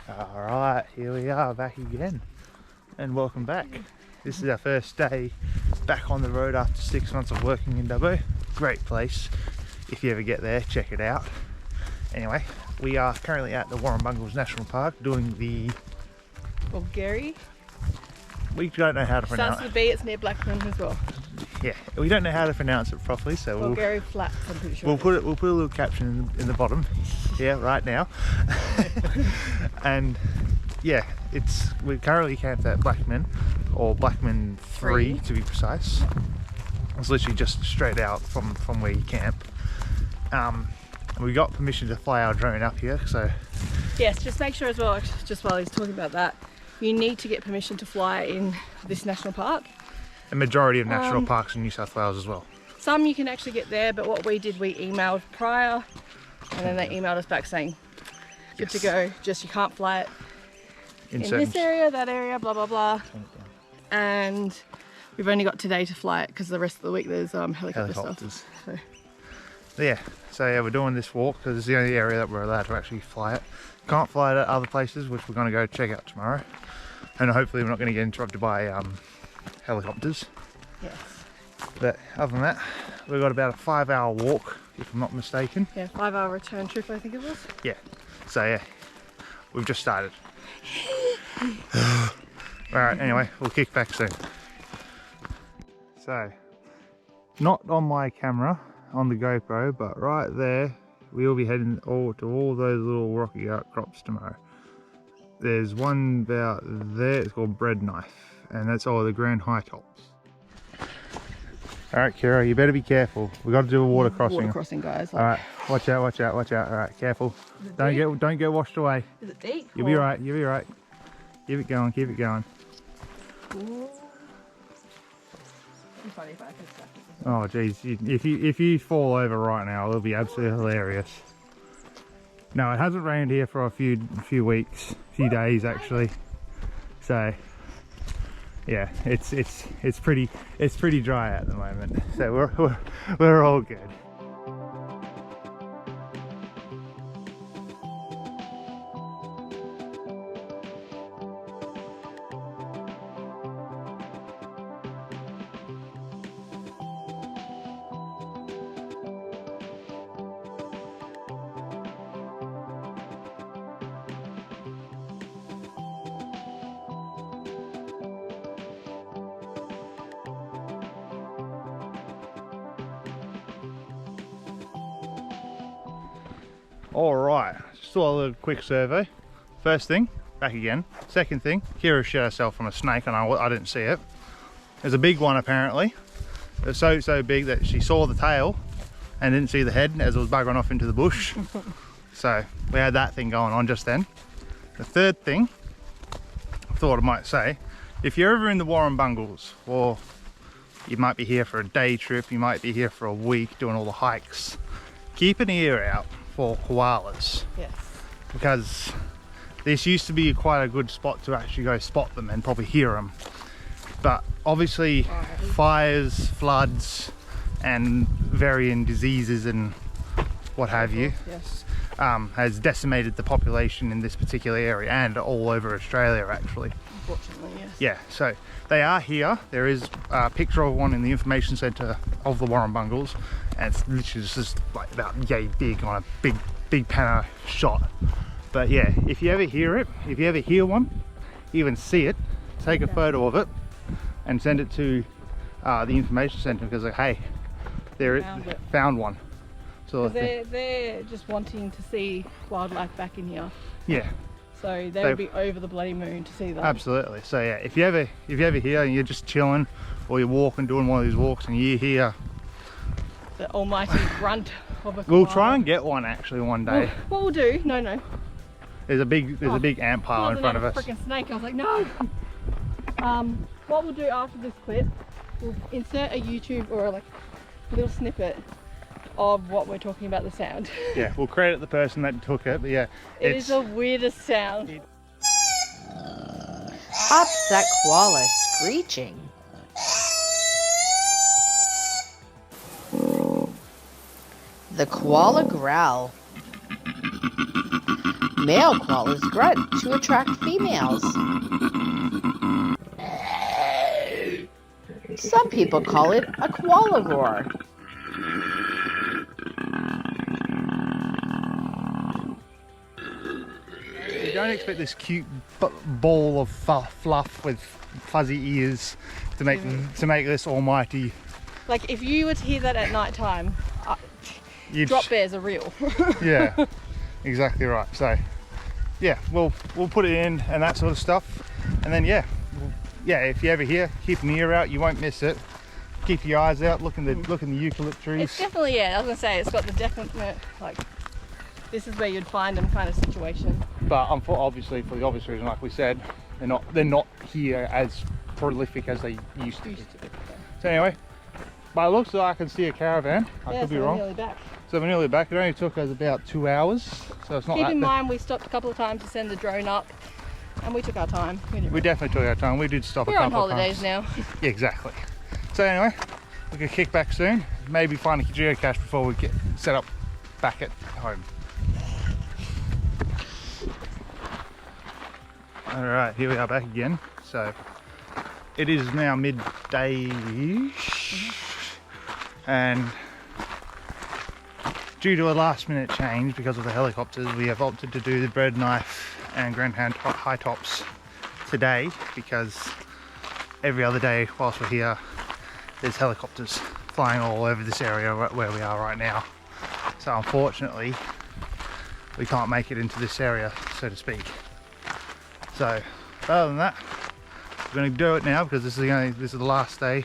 Alright, here we are back again, and welcome back. This is our first day back on the road after 6 months of working in Dubbo. Great place. If you ever get there, check it out. Anyway, we are currently at the Warrumbungles National Park doing the... Bulgari. We don't know how to pronounce Starts with a B, it's near Brockman as well. Yeah, we don't know how to pronounce it properly, so Bulgari Flats, I'm pretty sure. we'll put a little caption in the bottom here right now. And yeah, we're currently camped at Brockman, or Brockman 3 to be precise. It's literally just straight out from where you camp. We got permission to fly our drone up here, so yes, just make sure as well, just while he's talking about that, you need to get permission to fly in this national park. a majority of national parks in New South Wales as well. Some you can actually get there, but what we did, we emailed prior, and then they emailed us back saying good to go, just you can't fly it in this area, that area, blah blah blah. And we've only got today to fly it because the rest of the week there's helicopter stuff. So yeah, we're doing this walk because it's the only area that we're allowed to actually fly it. Can't fly it at other places, which we're going to go check out tomorrow. And hopefully we're not going to get interrupted by helicopters. Yes. But other than that, we've got about a 5-hour walk, if I'm not mistaken. Yeah, 5-hour return trip, I think it was. Yeah. So yeah, we've just started. Alright, anyway, we'll kick back soon. So, not on my camera, on the GoPro, but right there, we'll be heading to all those little rocky outcrops tomorrow. There's one about there, it's called Bread Knife, and that's all the Grand High Tops. Alright, Kirra, you better be careful. We've got to do a water crossing. Water crossing, guys. Alright, watch out, watch out, watch out. Alright, careful. Don't get washed away. Is it deep? You'll be right, you'll be right. Keep it going, keep it going. Ooh. Oh geez, if you fall over right now, it'll be absolutely hilarious. No, it hasn't rained here for a few weeks, few days actually. So yeah, it's pretty dry at the moment. So we're all good. Alright, just a little quick survey. First thing, back again. Second thing, Kirra shit herself from a snake and I didn't see it. There's a big one apparently. It was so big that she saw the tail and didn't see the head as it was buggering off into the bush. So we had that thing going on just then. The third thing, I thought I might say, if you're ever in the Warrumbungles, or you might be here for a day trip, you might be here for a week doing all the hikes, keep an ear out for koalas. Yes. Because this used to be quite a good spot to actually go spot them and probably hear them. But obviously fires, floods and varying diseases and what have you, yes, has decimated the population in this particular area and all over Australia actually. Unfortunately, yes. Yeah, so they are here. There is a picture of one in the information centre of the Warrumbungles, and it's literally just like about yay big on a big panel shot. But yeah, if you ever hear it, if you ever hear one, even see it, take a photo of it and send it to the information centre because like, hey, found one. So they're just wanting to see wildlife back in here. Yeah. So they would be over the bloody moon to see that. Absolutely. So yeah, if you ever hear and you're just chilling or you're walking, doing one of these walks and you hear the almighty grunt of a koala. We'll try and get one actually one day. What we'll do, no. There's a big ant pile in front of us. Freaking snake! I was like, no. What we'll do after this clip, we'll insert a YouTube or like a little snippet of what we're talking about, the sound. Yeah, we'll credit the person that took it, but yeah. It is the weirdest sound. Pops that koala screeching. The koala growl. Male koalas grunt to attract females. Some people call it a koala roar. You don't expect this cute ball of fluff with fuzzy ears to make this almighty. Like if you were to hear that at night time, drop bears are real. Yeah, exactly right. So yeah, we'll put it in and that sort of stuff, and then yeah, if you ever hear, keep an ear out, you won't miss it. Keep your eyes out, look in the eucalypt trees. It's definitely, yeah, I was gonna say it's got the definite, like, this is where you'd find them kind of situation. But obviously, for the obvious reason, like we said, they're not here as prolific as they used to be. So anyway, by the looks like I can see a caravan. I could be wrong. We're nearly back. So we're nearly back. It only took us about 2 hours, so it's not. Keep in mind, we stopped a couple of times to send the drone up, and we took our time. We definitely took our time. We did stop a couple of times. We're on holidays now. Yeah, exactly. So anyway, we can kick back soon. Maybe find a geocache before we get set up back at home. All right, here we are back again. So it is now midday-ish, and due to a last-minute change because of the helicopters, we have opted to do the bread knife and grandhand high tops today, because every other day whilst we're here, there's helicopters flying all over this area where we are right now. So unfortunately, we can't make it into this area, so to speak. So other than that, we're going to do it now because this is the last day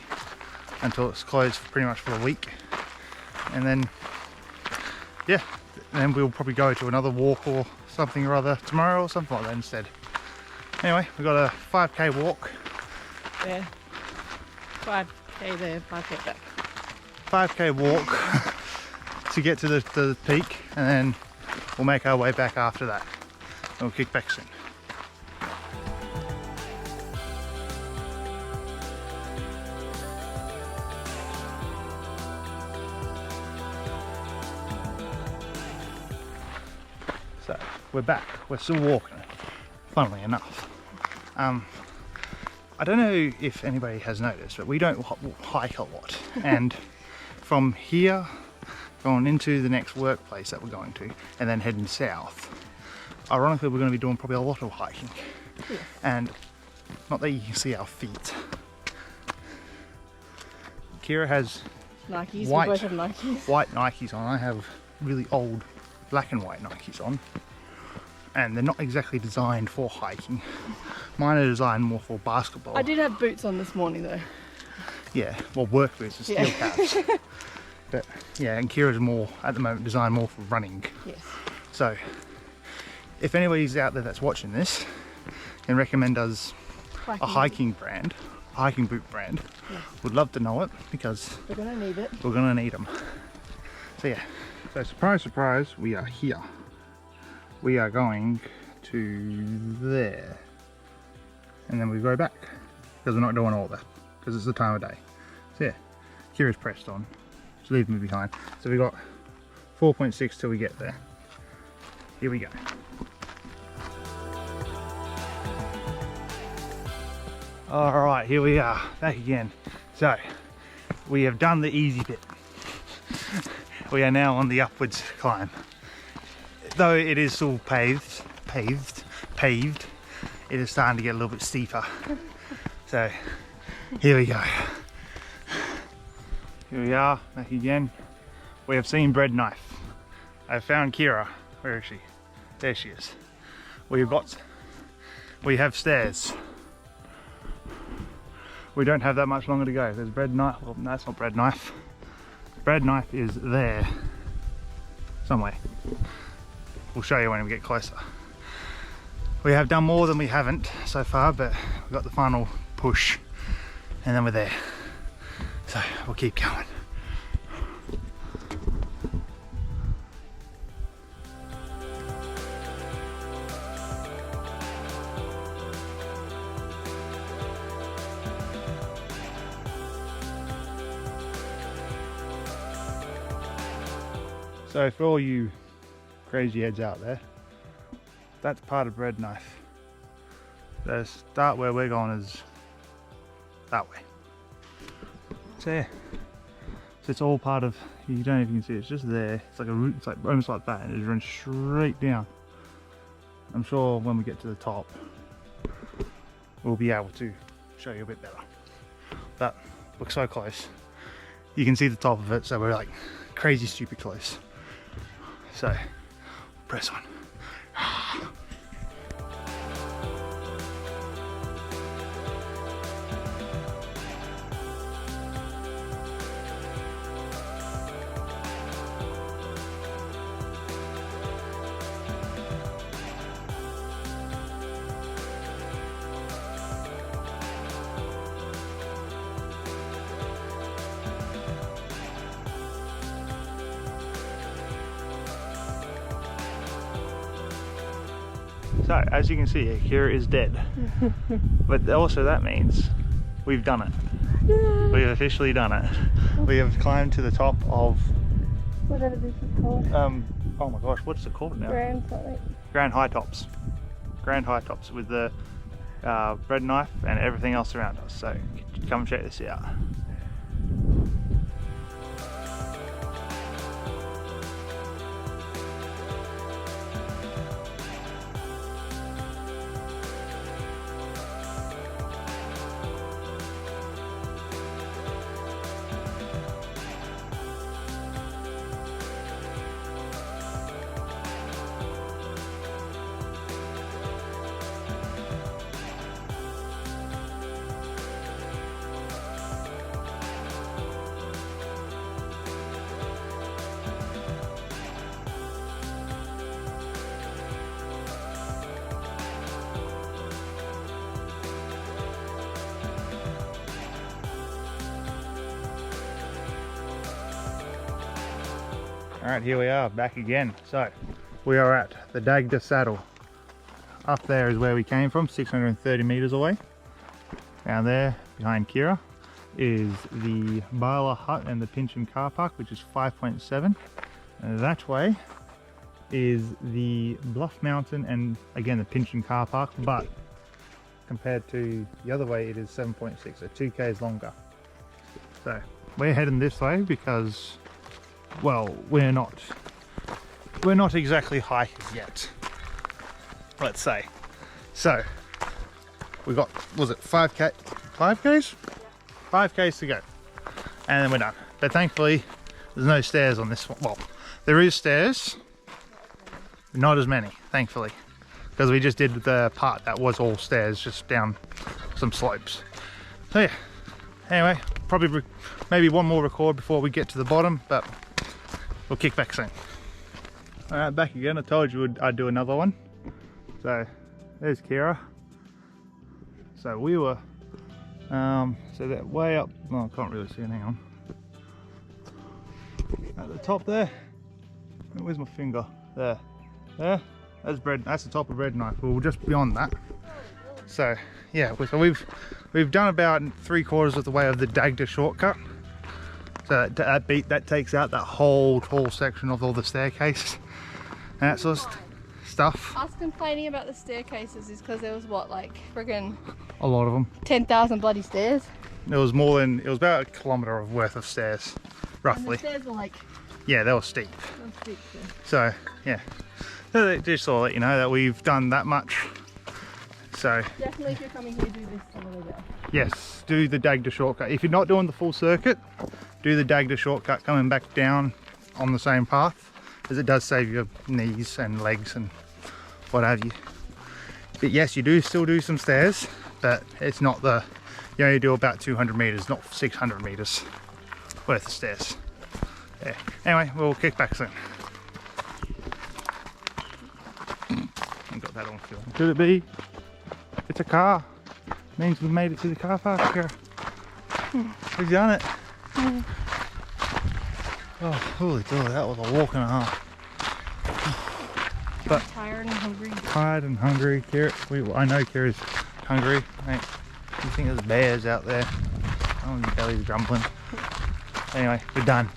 until it's closed pretty much for a week, and then yeah, then we'll probably go to another walk or something or other tomorrow or something like that instead. Anyway, we've got a 5k walk. Yeah, 5k there, 5k back. 5k walk to get to the peak, and then we'll make our way back after that. And we'll kick back soon. So we're back, we're still walking, funnily enough. I don't know if anybody has noticed, but we don't hike a lot. And from here, going into the next workplace that we're going to, and then heading south, ironically we're going to be doing probably a lot of hiking. Yes. And not that you can see our feet. Kirra has Nikes, white, we both have Nikes. White Nikes on. I have really old black and white Nikes on, and they're not exactly designed for hiking. Mine are designed more for basketball. I did have boots on this morning though. Yeah, well, work boots and steel caps. But yeah, and Kirra's more at the moment designed more for running. Yes. So if anybody's out there that's watching this can recommend us a hiking brand, a hiking boot brand, yes, would love to know it, because we're gonna need it. We're gonna need them. So yeah, so surprise, surprise, we are here. We are going to there, and then we go back, because we're not doing all that, because it's the time of day. So yeah, Kirra's pressed on, just leave me behind. So we got 4.6 till we get there. Here we go. All right, here we are, back again. So we have done the easy bit. We are now on the upwards climb. Though it is still paved, it is starting to get a little bit steeper. So here we go. Here we are, back again. We have seen bread knife. I found Kirra. Where is she? There she is. We have stairs. We don't have that much longer to go. There's bread knife. Well, no, that's not bread knife. Bread knife is there somewhere. We'll show you when we get closer. We have done more than we haven't so far, but we've got the final push and then we're there. So we'll keep going. So for all you crazy heads out there, That's part of Bread Knife. The start where we're going is that way. So yeah, so it's all part of, you don't even see it, it's just there. It's like a route, it's like almost like that, and it runs straight down. I'm sure when we get to the top, we'll be able to show you a bit better. But we're so close. You can see the top of it, so we're like crazy stupid close. So press on. So, as you can see, Kirra is dead. But also that means we've done it. Yeah. We've officially done it. We have climbed to the top of... whatever this is called. Oh my gosh, what's it called now? Grand something. Grand High Tops. Grand High Tops with the Bread Knife and everything else around us. So, come check this out. Alright, here we are back again. So we are at the Dagda Saddle. Up there is where we came from, 630 meters away. Down there behind Kirra is the Bala Hut and the Pincham car park, which is 5.7. And that way is the Bluff Mountain and again the Pincham car park, but compared to the other way it is 7.6, so 2 k's longer. So we're heading this way because, well, we're not exactly hikers yet, let's say. So we got, was it 5k's? 5k's to go, and then we're done. But thankfully there's no stairs on this one. Well, there is stairs, not as many, thankfully, because we just did the part that was all stairs, just down some slopes. So yeah, anyway, probably maybe one more record before we get to the bottom, but we'll kick back soon. Alright, back again. I told you I'd do another one. So there's Kirra. So we were so that way up, well, I can't really see it, hang on. At the top there, where's my finger? There, that's the top of Bread Knife. We're just beyond that. So yeah, so we've done about 3/4 of the way of the Dagda shortcut. So that takes out that whole tall section of all the staircase and that sort of stuff. Us complaining about the staircases is because there was what, like friggin' a lot of them. 10,000 bloody stairs. It was about 1 kilometre worth of stairs, roughly. And the stairs were like... yeah, they were steep. They were steep, yeah. So yeah, so just to let you know that we've done that much. So definitely, if you're coming here, do this on the way down. Yes, do the Dagda shortcut. If you're not doing the full circuit, do the Dagda shortcut coming back down on the same path, as it does save your knees and legs and what have you. But yes, you do still do some stairs, but it's not the, you only do about 200 meters, not 600 meters worth of stairs. Yeah. Anyway, we'll kick back soon. I've got that on film. Could it be? It's a car. Means we made it to the car park here. We've done it. Oh, holy God, that was a walk and a half. But tired and hungry. Tired and hungry. I know Kirra's hungry. Mate, you think there's bears out there? Oh, your belly's grumbling. Anyway, we're done.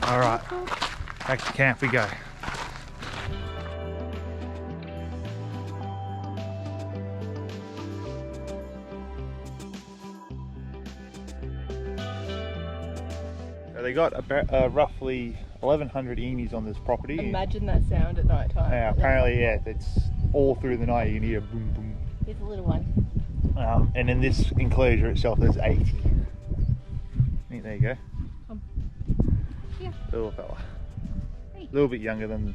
All right, back to camp we go. So they got about roughly 1,100 emus on this property. Imagine that sound at night time. Yeah, apparently, yeah, it's all through the night. You can hear boom, boom. Here's a little one. And in this enclosure itself, there's 80. I think there you go. Yeah. Little fella. Hey. A little bit younger than.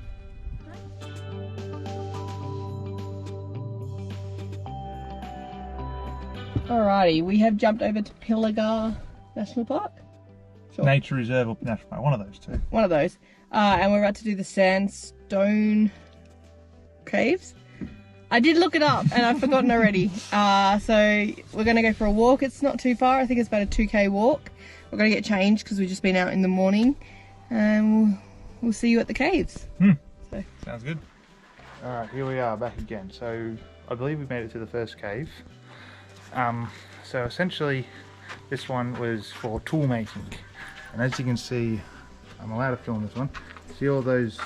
Alrighty, we have jumped over to Pilliga National Park. Sure. Nature Reserve or National Park, one of those two. One of those. And we're about to do the sandstone caves. I did look it up and I've forgotten already. So we're going to go for a walk. It's not too far. I think it's about a 2k walk. We're going to get changed because we've just been out in the morning. And we'll see you at the caves. So. Sounds good. Alright, here we are back again. So I believe we made it to the first cave. So essentially this one was for tool making. And as you can see, I'm allowed to film this one. See all those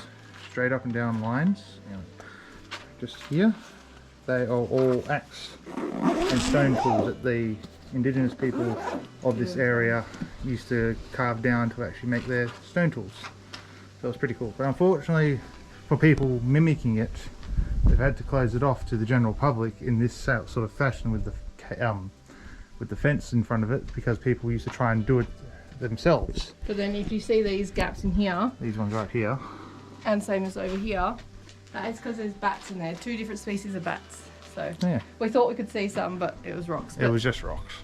straight up and down lines? You know, just here, they are all axe and stone tools that the indigenous people of this area used to carve down to actually make their stone tools. So it's pretty cool. But unfortunately, for people mimicking it, they've had to close it off to the general public in this sort of fashion with the fence in front of it, because people used to try and do it themselves. But then if you see these gaps in here, these ones right here, and same as over here, that is because there's bats in there, 2 different species of bats. So yeah, we thought we could see some, but it was rocks. it was just rocks.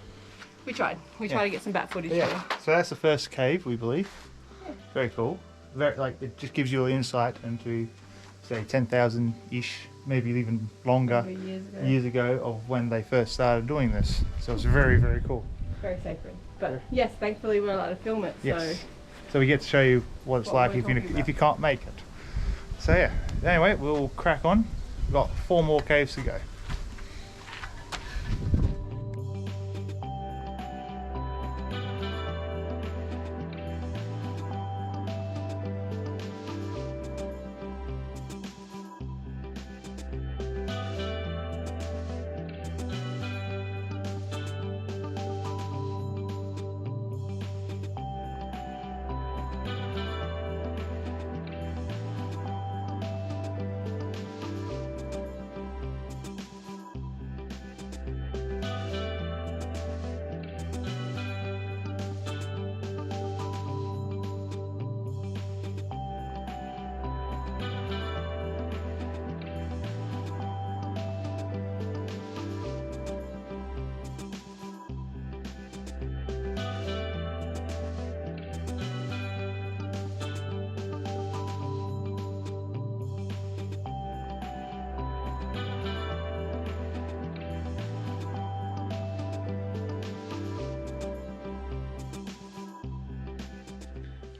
We tried. We tried to get some bat footage. Yeah. So that's the first cave, we believe. Yeah. Very cool. Very, like, it just gives you an insight into, say, 10,000-ish, maybe even longer years ago of when they first started doing this. So it's very, very cool. Very sacred. But yes, thankfully we're allowed to film it. Yes. So we get to show you what it's like if you can't make it. So yeah. Anyway, we'll crack on. We've got 4 more caves to go.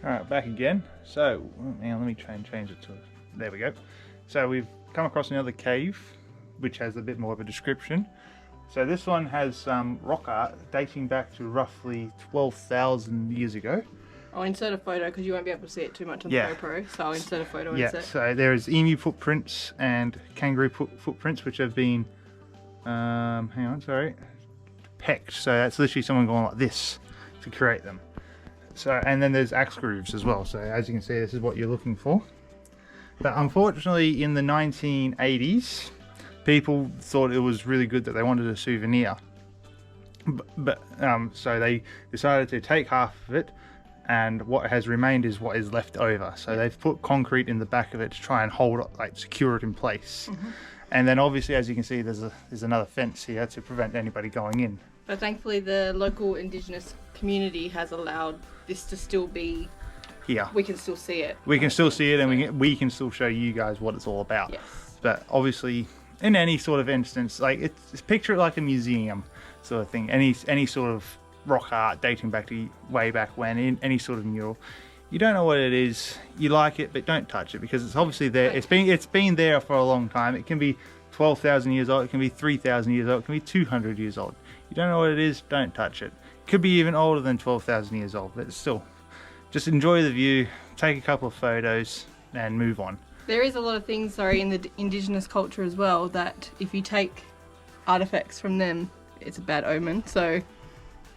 Alright, back again. So, let me try and change it to, there we go. So we've come across another cave, which has a bit more of a description. So this one has rock art dating back to roughly 12,000 years ago. I'll insert a photo because you won't be able to see it too much on the GoPro, so I'll insert a photo. Yeah, so there is emu footprints and kangaroo footprints, which have been, pecked. So that's literally someone going like this to create them. So, and then there's axe grooves as well. So as you can see, this is what you're looking for. But unfortunately, in the 1980s, people thought it was really good that they wanted a souvenir. So they decided to take half of it, and what has remained is what is left over. So they've put concrete in the back of it to try and hold it, like secure it in place. And then obviously, as you can see, there's another fence here to prevent anybody going in. But thankfully, the local indigenous community has allowed this to still be here. We can still see it. We can still see it, and we can still show you guys what it's all about. Yes. But obviously, in any sort of instance, like it's picture it like a museum sort of thing. Any sort of rock art dating back to way back when, in any sort of mural. You don't know what it is, you like it, but don't touch it because it's obviously there. It's been there for a long time. It can be 12,000 years old, it can be 3,000 years old, it can be 200 years old. You don't know what it is, don't touch it. It could be even older than 12,000 years old, but still, just enjoy the view, take a couple of photos, and move on. There is a lot of things, in the indigenous culture as well, that if you take artifacts from them, it's a bad omen. So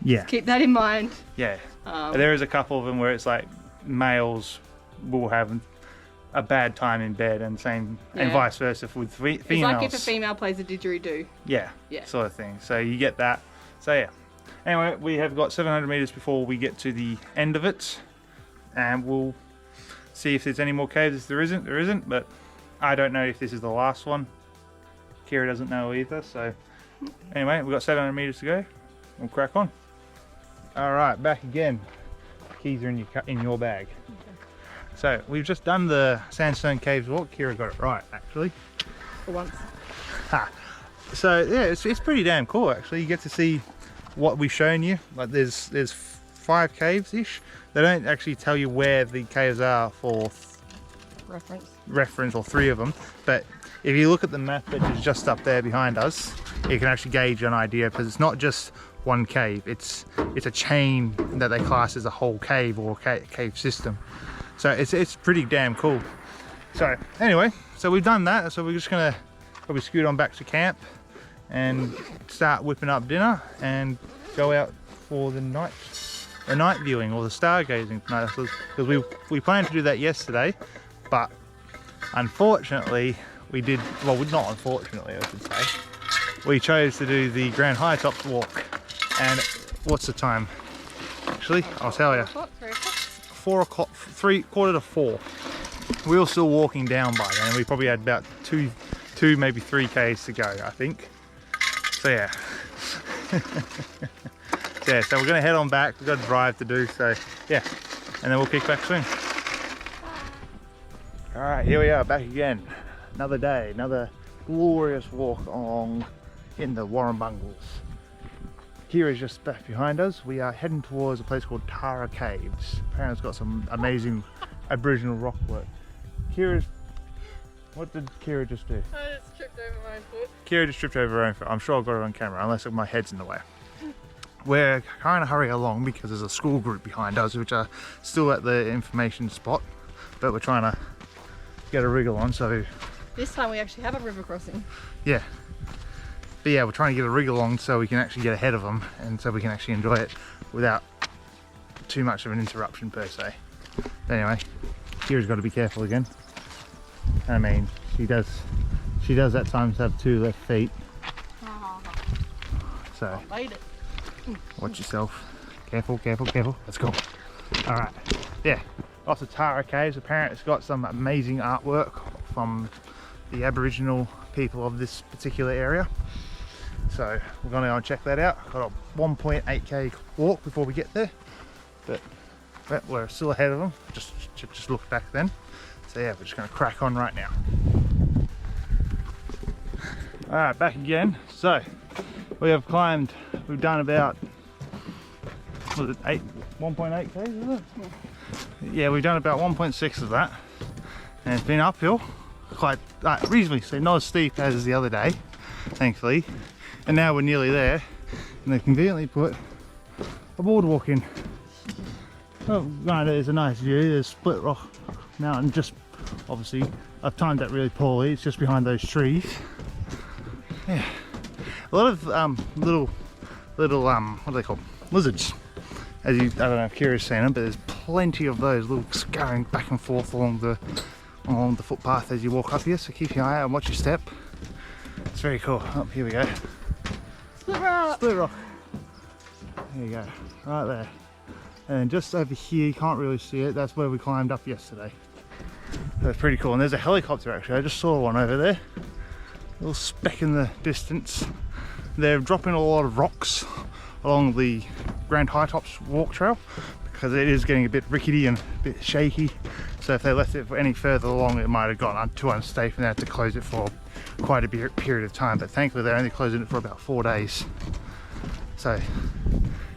Yeah. Keep that in mind. Yeah. There is a couple of them where it's like males will have a bad time in bed, and same and vice versa with females. It's like if a female plays a didgeridoo. Yeah. Sort of thing. So you get that. So yeah. Anyway, we have got 700 meters before we get to the end of it, and we'll see if there's any more caves. If there isn't, but I don't know if this is the last one. Kirra doesn't know either, so anyway, we've got 700 meters to go. We'll crack on. All right, back again. Keys are in your bag. Okay. So we've just done the Sandstone Caves walk. Kirra got it right, actually. For once. Ha. So yeah, it's pretty damn cool actually. You get to see what we've shown you. Like there's 5 caves ish. They don't actually tell you where the caves are for reference, or 3 of them, but if you look at the map which is just up there behind us, you can actually gauge an idea, because it's not just one cave, it's a chain that they class as a whole cave or cave system. So it's pretty damn cool. So anyway, so we've done that, so we're just gonna probably scoot on back to camp and start whipping up dinner and go out for the night viewing or the stargazing tonight, because we planned to do that yesterday, but unfortunately we did, well, not unfortunately I should say, we chose to do the Grand High Tops walk. And what's the time? Actually, I'll tell you. 4 o'clock, 3/4 to 4. We were still walking down by then. We probably had about two, maybe 3 k's to go, I think. So yeah. Yeah, so we're gonna head on back. We've got a drive to do, so yeah. And then we'll kick back soon. All right, here we are back again. Another day, another glorious walk along in the Warrumbungles. Kirra's just back behind us. We are heading towards a place called Tara Caves. Apparently it's got some amazing Aboriginal rock work. What did Kirra just do? I just tripped over my own foot. Kirra just tripped over her own foot. I'm sure I've got it on camera, unless my head's in the way. We're trying to hurry along because there's a school group behind us which are still at the information spot, but we're trying to get a wriggle on, so... This time we actually have a river crossing. Yeah. But yeah, we're trying to get a wriggle on so we can actually get ahead of them, and so we can actually enjoy it without too much of an interruption per se. But anyway, Kirra's got to be careful again. I mean, she does at times have 2 left feet. So watch yourself. Careful, careful, careful. Let's go. All right. Yeah. Lots of Tara Caves. Apparently it's got some amazing artwork from the Aboriginal people of this particular area. So we're going to go and check that out. Got a 1.8k walk before we get there, but we're still ahead of them. Just look back then. So yeah, we're just going to crack on right now. All right, back again. So we have climbed. We've done about, was it 1.8k? Is it? Yeah, we've done about 1.6 of that, and it's been uphill, quite reasonably steep, not as steep as the other day, thankfully. And now we're nearly there, and they've conveniently put a boardwalk in. Oh, right, there's a nice view. There's Split Rock Mountain. Just obviously, I've timed that really poorly. It's just behind those trees. Yeah, a lot of little what are they called? Lizards. I don't know if Kirra's seen them, but there's plenty of those little scurrying back and forth along the footpath as you walk up here. So keep your eye out and watch your step. It's very cool. Oh, here we go. Split Rock. Split Rock. There you go, right there. And just over here, you can't really see it. That's where we climbed up yesterday. That's pretty cool. And there's a helicopter actually. I just saw one over there. A little speck in the distance. They're dropping a lot of rocks along the Grand High Tops walk trail because it is getting a bit rickety and a bit shaky. So if they left it any further along, it might have gotten too unsafe and they had to close it for quite a period of time. But thankfully, they're only closing it for about 4 days. So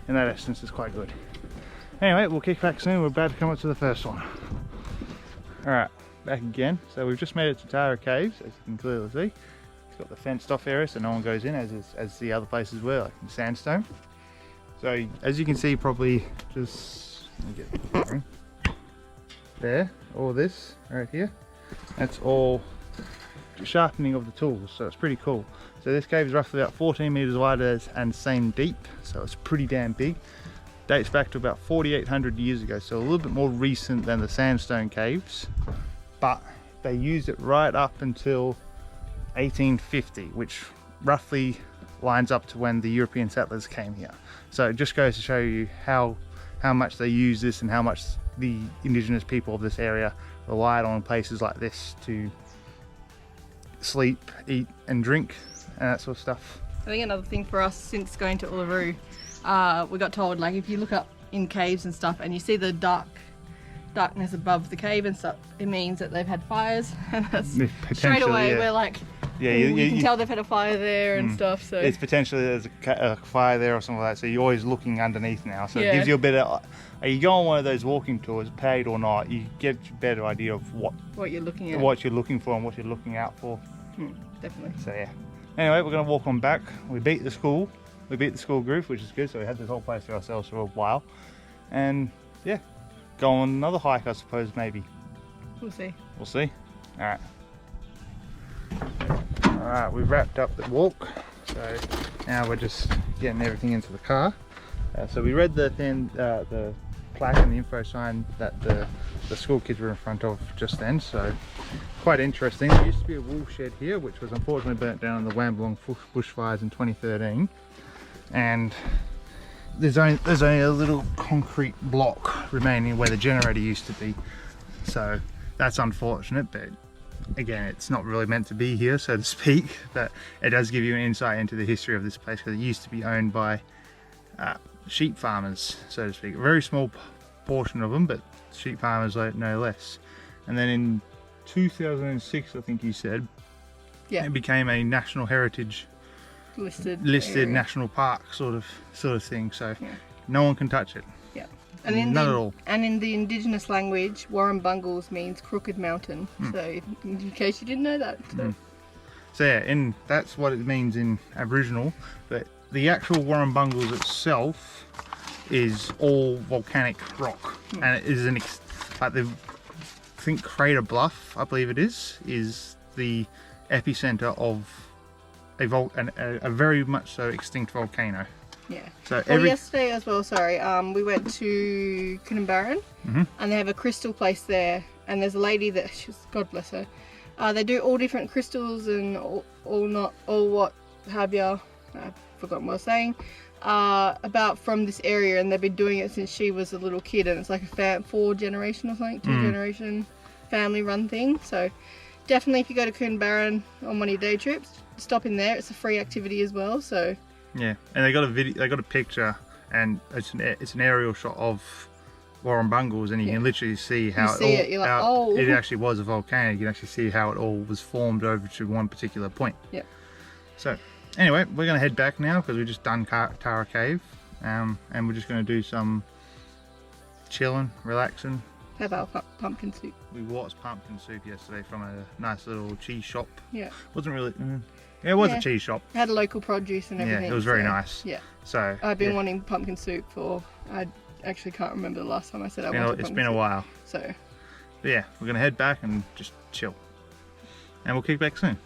in that instance, it's quite good. Anyway, we'll kick back soon. We're about to come up to the first one. All right, back again. So we've just made it to Tara Caves, as you can clearly see. It's got the fenced off area so no one goes in, as the other places were, like in sandstone. So as you can see, probably just let me get there, all this right here, that's all sharpening of the tools, so it's pretty cool. So this cave is roughly about 14 meters wide and same deep, so it's pretty damn big. Dates back to about 4,800 years ago, so a little bit more recent than the sandstone caves, but they used it right up until 1850, which roughly lines up to when the European settlers came here. So it just goes to show you how much they use this and how much the indigenous people of this area relied on places like this to sleep, eat and drink and that sort of stuff. I think another thing for us since going to Uluru, we got told, like, if you look up in caves and stuff and you see the darkness above the cave and stuff, it means that they've had fires. And that's straight away, we're like, yeah, you can tell they've had a fire there and stuff. So it's potentially there's a fire there or something like that, so you're always looking underneath now, so it gives you a better, you go on one of those walking tours, paid or not, you get a better idea of what you're looking at, what you're looking for and what you're looking out for. Definitely. So yeah, anyway, we're going to walk on back. We beat the school group, which is good, so we had this whole place to ourselves for a while, and yeah, go on another hike, I suppose. Maybe we'll see. All right, we've wrapped up the walk, so now we're just getting everything into the car. So we read the plaque and the info sign that the school kids were in front of just then, so quite interesting. There used to be a wool shed here, which was unfortunately burnt down in the Warrumbungles bushfires in 2013, and there's only a little concrete block remaining where the generator used to be, so that's unfortunate, but again, it's not really meant to be here, so to speak, but it does give you an insight into the history of this place, because it used to be owned by sheep farmers, so to speak. A very small portion of them, but sheep farmers no less. And then in 2006, I think you said, it became a national heritage listed national park sort of thing, so no one can touch it. And Not at all. And in the indigenous language, Warrumbungles means crooked mountain. So in case you didn't know that. So yeah, that's what it means in Aboriginal, but the actual Warrumbungles itself is all volcanic rock, and it is like I think Crater Bluff, I believe it is the epicenter of a very much so extinct volcano. Yeah. So yesterday as well, we went to Coonabarran, and they have a crystal place there, and there's a lady that, God bless her, they do all different crystals and all what have you, I've forgotten what I was saying, about from this area, and they've been doing it since she was a little kid, and it's like a 4 generation or something, 2 generation family run thing. So definitely if you go to Coonabarran on one of your day trips, stop in there. It's a free activity as well, so. Yeah, and they got a picture, and it's an aerial shot of Warrumbungles, and you can literally see how it actually was a volcano. You can actually see how it all was formed over to one particular point. Yeah. So anyway, we're going to head back now because we've just done Tara Cave, and we're just going to do some chilling, relaxing. Have our pumpkin soup. We watched pumpkin soup yesterday from a nice little cheese shop. Yeah. Wasn't really. Yeah, it was a cheese shop. It had local produce and everything. Yeah, it was very nice. Yeah. So I've been wanting pumpkin soup for, I actually can't remember the last time I said I wanted pumpkin soup. It's been a while. So. But yeah, we're going to head back and just chill. And we'll kick back soon.